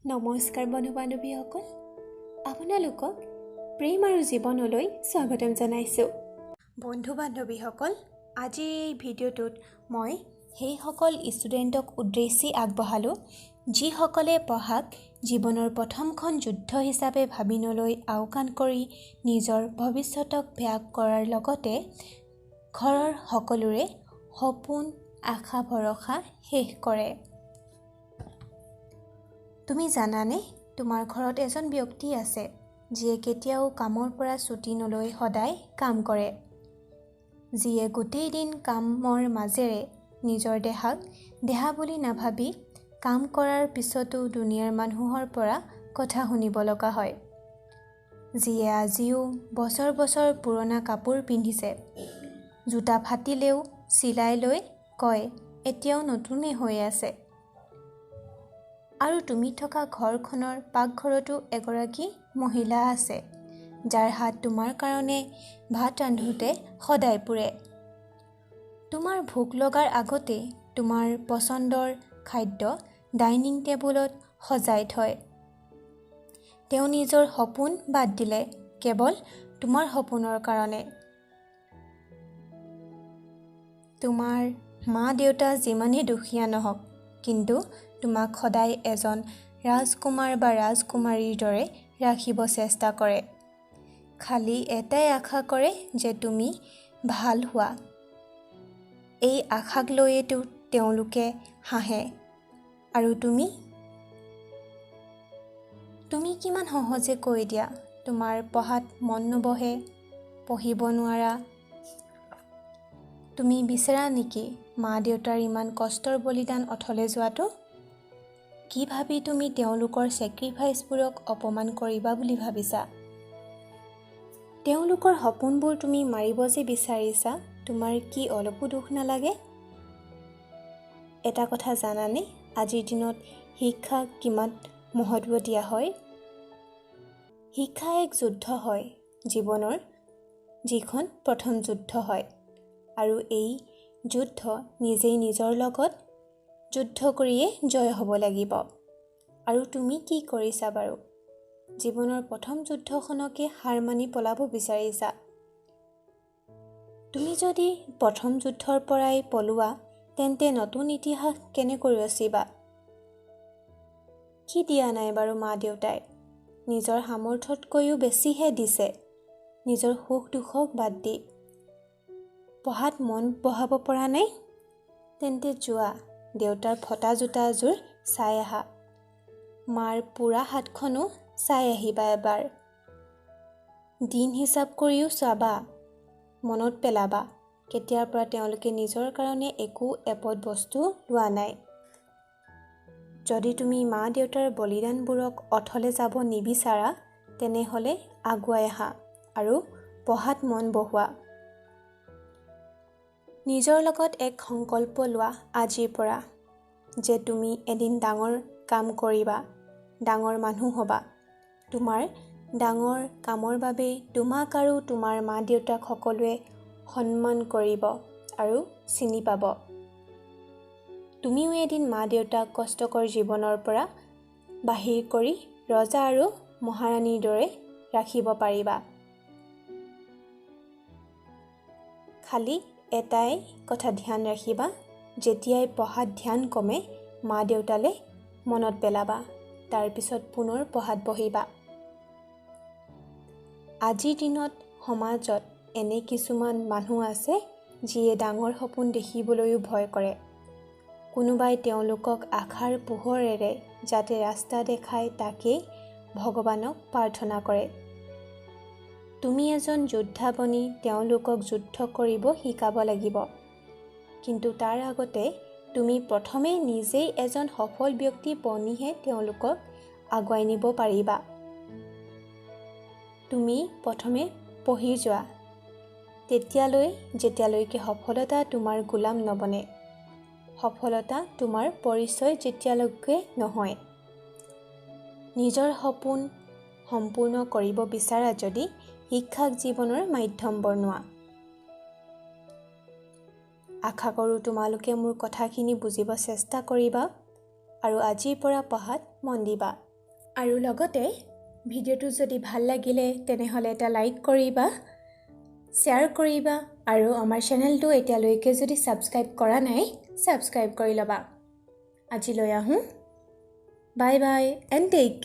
নমস্কাৰ বন্ধু-বান্ধৱীসকল, আপোনালোকক প্ৰেম আৰু জীৱনলৈ স্বাগতম জনাইছোঁ। বন্ধু-বান্ধৱীসকল, আজিৰ এই ভিডিঅ'টোত মই সেইসকল ষ্টুডেণ্টক উদ্দেশ্যি আগবঢ়ালোঁ যিসকলে পঢ়াক জীৱনৰ প্ৰথমখন যুদ্ধ হিচাপে ভাবি নলৈ আওকাণ কৰি নিজৰ ভৱিষ্যতক ত্যাগ কৰাৰ লগতে ঘৰৰ সকলোৰে সপোন, আশা, ভৰসা শেষ কৰে। তুমি জানানে, তোমাৰ ঘৰত এজন ব্যক্তি আছে যিয়ে কেতিয়াও কামৰ পৰা ছুটি নলৈ সদায় কাম কৰে, যিয়ে গোটেই দিন কামৰ মাজেৰে নিজৰ দেহাক দেহা বুলি নাভাবি কাম কৰাৰ পিছতো দুনিয়াৰ মানুহৰ পৰা কথা শুনিব লগা হয়, যিয়ে আজিও বছৰ বছৰ পুৰণা কাপোৰ পিন্ধিছে, জোতা ফাটিলেও চিলাই লৈ কয় এতিয়াও নতুনেই হৈ আছে। আৰু তুমি থকা ঘৰখনৰ পাকঘৰতো এগৰাকী মহিলা আছে যাৰ হাত তোমাৰ কাৰণে ভাত ৰান্ধোতে সদায় পুৰে। তোমাৰ ভোক লগাৰ আগতে তোমাৰ পচন্দৰ খাদ্য ডাইনিং টেবুলত সজাই থয়। তেওঁ নিজৰ সপোন বাদ দিলে কেৱল তোমাৰ সপোনৰ কাৰণে। তোমাৰ মা-দেউতা যিমানেই দুখীয়া নহওক, কিন্তু তোমাক সদায় এজন ৰাজকুমাৰ বা ৰাজকুমাৰীৰ দৰে ৰাখিব চেষ্টা কৰে। খালি এটাই আশা কৰে যে তুমি ভাল হোৱা। এই আশাক লৈয়েতো তেওঁলোকে হাঁহে। আৰু তুমি কিমান সহজে কৈ দিয়া তোমাৰ পঢ়াত মন নবহে, পঢ়িব নোৱাৰা। তুমি বিচৰা নেকি মা-দেউতাৰ ইমান কষ্টৰ বলিদান অথলে যোৱাটো? কি ভাবি তুমি তেওঁলোকৰ ছেক্ৰিফাইচবোৰক অপমান কৰিবা বুলি ভাবিছা? তেওঁলোকৰ সপোনবোৰ তুমি মাৰিব যে বিচাৰিছা, তোমাৰ কি অলপো দুখ নালাগে? এটা কথা জানানে, আজিৰ দিনত শিক্ষাক কিমান মহত্ব দিয়া হয়? শিক্ষা এক যুদ্ধ হয়, জীৱনৰ যিখন প্ৰথম যুদ্ধ হয়। আৰু এই যুদ্ধ নিজেই নিজৰ লগত যুদ্ধ কৰিয়ে জয় হ'ব লাগিব। আৰু তুমি কি কৰিছা বাৰু? জীৱনৰ প্ৰথম যুদ্ধখনকে হাৰ মানি পলাব বিচাৰিছা? তুমি যদি প্ৰথম যুদ্ধৰ পৰাই পলোৱা, তেন্তে নতুন ইতিহাস কেনেকৈ ৰচিবা? কি দিয়া নাই বাৰু মা-দেউতাই? নিজৰ সামৰ্থ্যতকৈও বেছিহে দিছে, নিজৰ সুখ দুখক বাদ দি। পঢ়াত মন বহাব পৰা নাই? তেন্তে যোৱা দেউতাৰ ফটা জোতা এযোৰ চাই আহা, মাৰ পোৰা হাতখনো চাই আহিবা এবাৰ। দিন হিচাপ কৰিও চাবা, মনত পেলাবা কেতিয়াৰ পৰা তেওঁলোকে নিজৰ কাৰণে একো এপদ বস্তু লোৱা নাই। যদি তুমি মা-দেউতাৰ বলিদানবোৰক অথলে যাব নিবিচাৰা, তেনেহ'লে আগুৱাই আহা আৰু পঢ়াত মন বহোৱা। নিজৰ লগত এক সংকল্প লোৱা আজিৰ পৰা যে তুমি এদিন ডাঙৰ কাম কৰিবা, ডাঙৰ মানুহ হ'বা। তোমাৰ ডাঙৰ কামৰ বাবে তোমাক আৰু তোমাৰ মা-দেউতাক সকলোৱে সন্মান কৰিব আৰু চিনি পাব। তুমিও এদিন মা-দেউতাক কষ্টকৰ জীৱনৰ পৰা বাহিৰ কৰি ৰজা আৰু মহাৰাণীৰ দৰে ৰাখিব পাৰিবা। খালি এটাই কথা ধ্যান ৰাখিবা, যেতিয়াই পঢ়াত ধ্যান কমে মা-দেউতালে মনত পেলাবা, তাৰপিছত পুনৰ পঢ়াত বহিবা। আজিৰ দিনত সমাজত এনে কিছুমান মানুহ আছে যিয়ে ডাঙৰ সপোন দেখিবলৈও ভয় কৰে। কোনোবাই তেওঁলোকক আশাৰ পোহৰেৰে যাতে ৰাস্তা দেখায় তাকেই ভগৱানক প্ৰাৰ্থনা কৰে। তুমি এজন যোদ্ধা বনি তেওঁলোকক যুদ্ধ কৰিব শিকাব লাগিব। কিন্তু তাৰ আগতে তুমি প্ৰথমে নিজেই এজন সফল ব্যক্তি বনিহে তেওঁলোকক আগুৱাই নিব পাৰিবা। তুমি প্ৰথমে পঢ়ি যোৱা, যেতিয়ালৈকে সফলতা তোমাৰ গোলাম নবনে। সফলতা তোমাৰ পৰিচয় যেতিয়ালৈকে নহয়। নিজৰ সপোন সম্পূৰ্ণ কৰিব বিচাৰা যদি শিক্ষাক জীৱনৰ মাধ্যম বনোৱা। আশা কৰোঁ তোমালোকে মোৰ কথাখিনি বুজিব চেষ্টা কৰিবা আৰু আজিৰ পৰা পঢ়াত মন দিবা। আৰু লগতে ভিডিঅ'টো যদি ভাল লাগিলে তেনেহ'লে এটা লাইক কৰিবা, শ্বেয়াৰ কৰিবা আৰু আমাৰ চেনেলটো এতিয়ালৈকে যদি ছাবস্ক্ৰাইব কৰা নাই ছাবস্ক্ৰাইব কৰি ল'বা। আজিলৈ আহোঁ। Bye bye and take care.